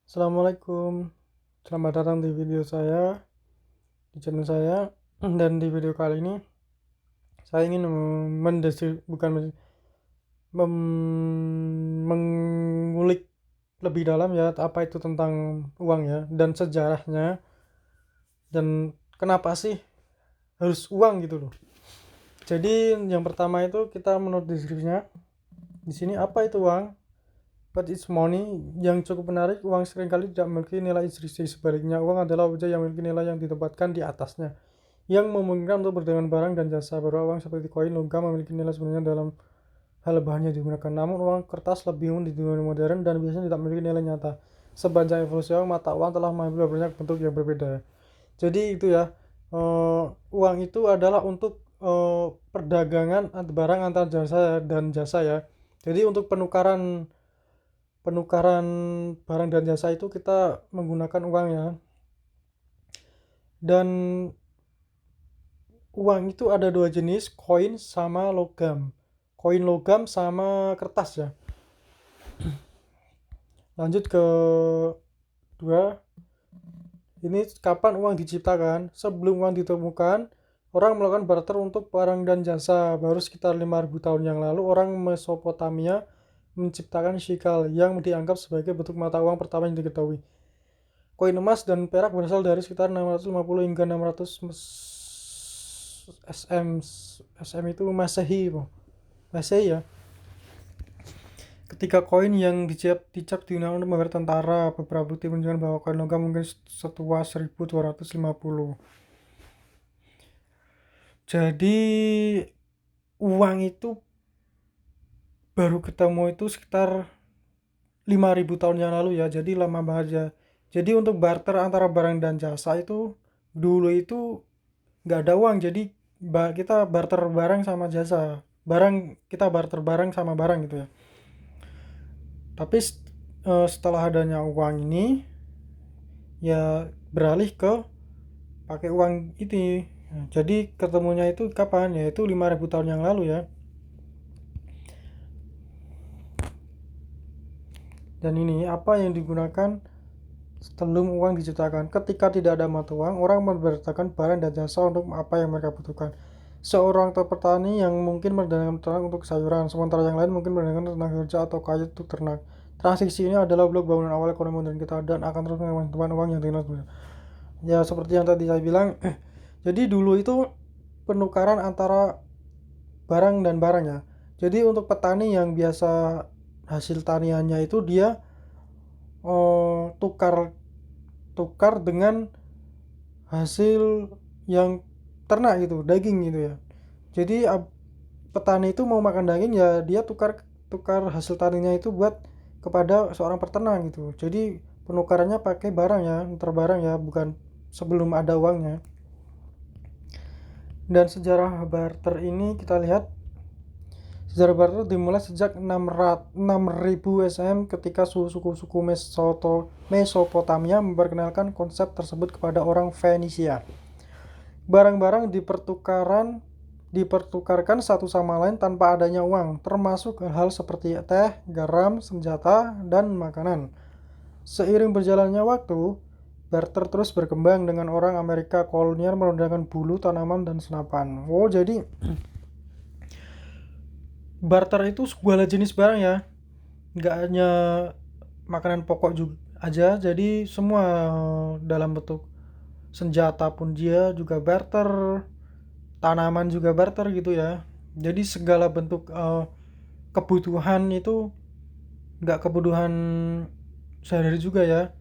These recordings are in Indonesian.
Assalamualaikum, selamat datang di video saya, di channel saya. Dan di video kali ini saya ingin bukan mengulik lebih dalam ya apa itu tentang uang ya, dan sejarahnya, dan kenapa sih harus uang gitu loh. Jadi yang pertama itu kita menurut deskripsinya di sini, apa itu uang? But it's money. Yang cukup menarik, uang seringkali tidak memiliki nilai intrinsik. Sebaliknya, uang adalah objek yang memiliki nilai yang ditempatkan di atasnya, yang memungkinkan untuk berdagang barang dan jasa. Beberapa uang seperti koin logam memiliki nilai sebenarnya dalam hal bahannya digunakan. Namun uang kertas lebih umum di dunia modern dan biasanya tidak memiliki nilai nyata. Sepanjang evolusi uang, mata uang telah mengambil banyak bentuk yang berbeda. Jadi itu ya, uang itu adalah untuk perdagangan barang antar jasa dan jasa ya. Jadi untuk penukaran penukaran barang dan jasa itu kita menggunakan uang ya. Dan uang itu ada dua jenis, koin sama logam. Koin logam sama kertas ya. Lanjut ke dua. Ini kapan uang diciptakan? Sebelum uang ditemukan, orang melakukan barter untuk barang dan jasa. Baru sekitar 5.000 tahun yang lalu, orang Mesopotamia menciptakan shikal yang dianggap sebagai bentuk mata uang pertama yang diketahui. Koin emas dan perak berasal dari sekitar 650 hingga 600 SM. SM itu Masehi, Masehi ya. Ketika koin yang dicap digunakan untuk membayar tentara, beberapa bukti menunjukkan bahwa koin logam mungkin setua 1250. Jadi uang itu baru ketemu itu sekitar 5.000 tahun yang lalu ya. Jadi lama banget ya. Jadi untuk barter antara barang dan jasa itu dulu itu nggak ada uang. Jadi kita barter barang sama jasa. Kita barter barang sama barang gitu ya. Tapi setelah adanya uang ini ya beralih ke pakai uang ini. Jadi ketemunya itu kapan? Yaitu 5.000 tahun yang lalu ya. Dan ini apa yang digunakan sebelum uang diciptakan. Ketika tidak ada mata uang, orang memberdayakan barang dan jasa untuk apa yang mereka butuhkan. Seorang petani yang mungkin merdagangkan ternak untuk sayuran, sementara yang lain mungkin merdagangkan tenaga kerja atau kayu untuk ternak. Transaksi ini adalah blok bangunan awal ekonomi modern kita dan akan terus mengembangkan uang yang dikenal. Ya seperti yang tadi saya bilang, jadi dulu itu penukaran antara barang dan barang ya. Jadi untuk petani yang biasa hasil taniannya itu dia tukar dengan hasil yang ternak gitu, daging gitu ya. Jadi petani itu mau makan daging ya dia tukar hasil taninya itu buat kepada seorang peternak gitu. Jadi penukarannya pakai barang ya, antar barang ya, bukan sebelum ada uangnya. Dan sejarah barter ini kita lihat, sejarah barter dimulai sejak 6000 SM ketika suku-suku Mesopotamia memperkenalkan konsep tersebut kepada orang Fenisia. Barang-barang dipertukarkan satu sama lain tanpa adanya uang, termasuk hal seperti teh, garam, senjata, dan makanan. Seiring berjalannya waktu, barter terus berkembang dengan orang Amerika kolonial menggunakan bulu, tanaman, dan senapan. Oh, jadi barter itu segala jenis barang ya, nggak hanya makanan pokok juga aja, jadi semua dalam bentuk senjata pun dia juga barter, tanaman juga barter gitu ya. Jadi segala bentuk kebutuhan itu nggak kebutuhan sehari-hari juga ya.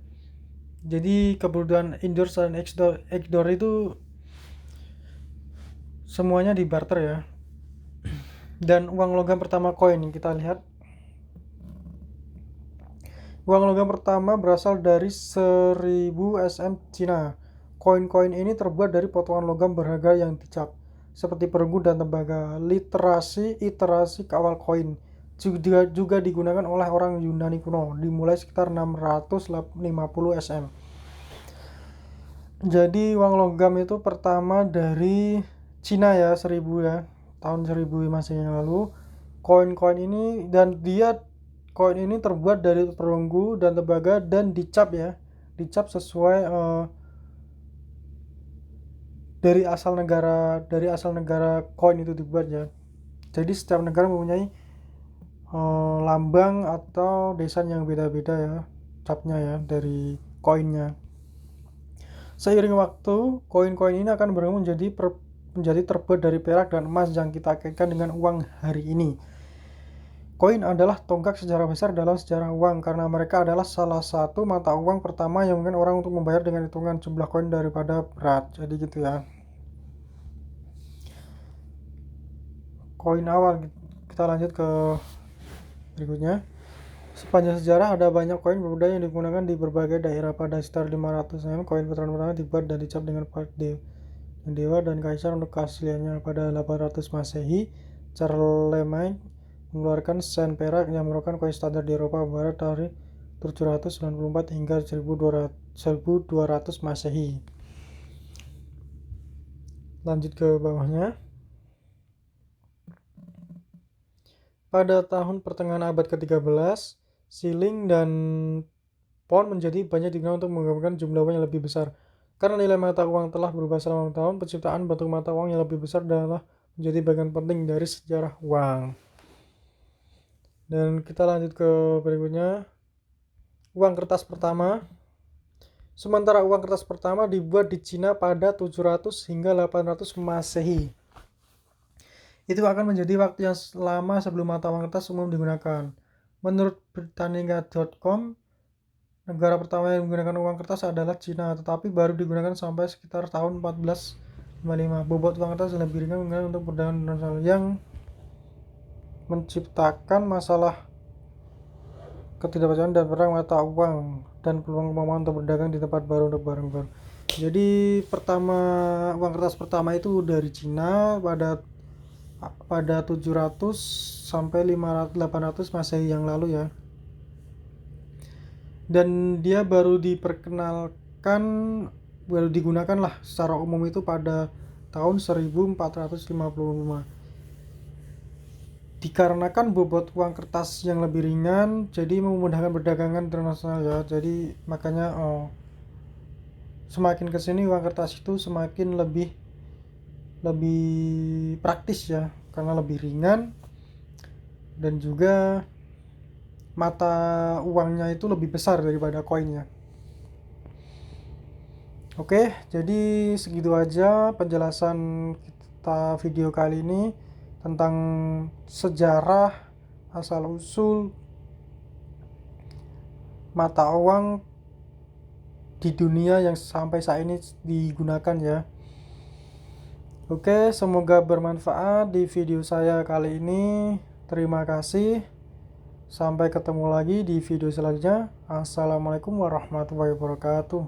Jadi kebutuhan indoor dan outdoor itu semuanya di barter ya. Dan uang logam pertama koin yang kita lihat, uang logam pertama berasal dari 1000 SM Cina. Koin-koin ini terbuat dari potongan logam berharga yang dicap seperti perunggu dan tembaga. Iterasi kawal koin juga digunakan oleh orang Yunani kuno dimulai sekitar 650 SM. Jadi uang logam itu pertama dari Cina ya, 1000 ya, tahun 1000 Masehi yang lalu. Koin-koin ini dan dia koin ini terbuat dari perunggu dan tembaga dan dicap ya, dicap sesuai dari asal negara koin itu dibuat ya. Jadi setiap negara mempunyai lambang atau desain yang beda-beda ya capnya ya dari koinnya. Seiring waktu, koin-koin ini akan berkembang menjadi terbuat dari perak dan emas yang kita kaitkan dengan uang hari ini. Koin adalah tonggak sejarah besar dalam sejarah uang karena mereka adalah salah satu mata uang pertama yang mungkin orang untuk membayar dengan hitungan jumlah koin daripada berat. Jadi gitu ya. Koin awal, kita lanjut ke berikutnya. Sepanjang sejarah ada banyak koin berbeda yang digunakan di berbagai daerah. Pada sekitar 500-an, koin putaran pertama dibuat dan dicap dengan dewa dan kaisar untuk keasliannya. Pada 800 Masehi, Charlemagne mengeluarkan sen perak yang merupakan koin standar di Eropa Barat dari 794 hingga 1200 Masehi. Lanjut ke bawahnya. Pada tahun pertengahan abad ke-13, shilling dan pound menjadi banyak digunakan untuk menggambarkan jumlah uang yang lebih besar. Karena nilai mata uang telah berubah selama tahun, penciptaan bentuk mata uang yang lebih besar adalah menjadi bagian penting dari sejarah uang. Dan kita lanjut ke berikutnya. Uang kertas pertama. Sementara uang kertas pertama dibuat di Cina pada 700 hingga 800 Masehi. Itu akan menjadi waktu yang lama sebelum mata uang kertas umum digunakan. Menurut Britannica.com, negara pertama yang menggunakan uang kertas adalah Cina, tetapi baru digunakan sampai sekitar tahun 1455. Bobot uang kertas lebih ringan menggunakan untuk perdagangan internasional yang menciptakan masalah ketidakpastian dan perang mata uang dan peluang kemampuan untuk berdagang di tempat baru untuk barang baru. Jadi uang kertas pertama itu dari Cina pada 700 sampai 800 Masehi yang lalu ya. Dan dia baru digunakan lah secara umum itu pada tahun 1455. Dikarenakan bobot uang kertas yang lebih ringan, jadi memudahkan perdagangan internasional ya. Jadi makanya semakin kesini uang kertas itu semakin lebih praktis ya, karena lebih ringan dan juga mata uangnya itu lebih besar daripada koinnya. Oke, jadi segitu aja penjelasan kita video kali ini tentang sejarah asal-usul mata uang di dunia yang sampai saat ini digunakan ya. Oke, semoga bermanfaat di video saya kali ini. Terima kasih. Sampai ketemu lagi di video selanjutnya. Assalamualaikum warahmatullahi wabarakatuh.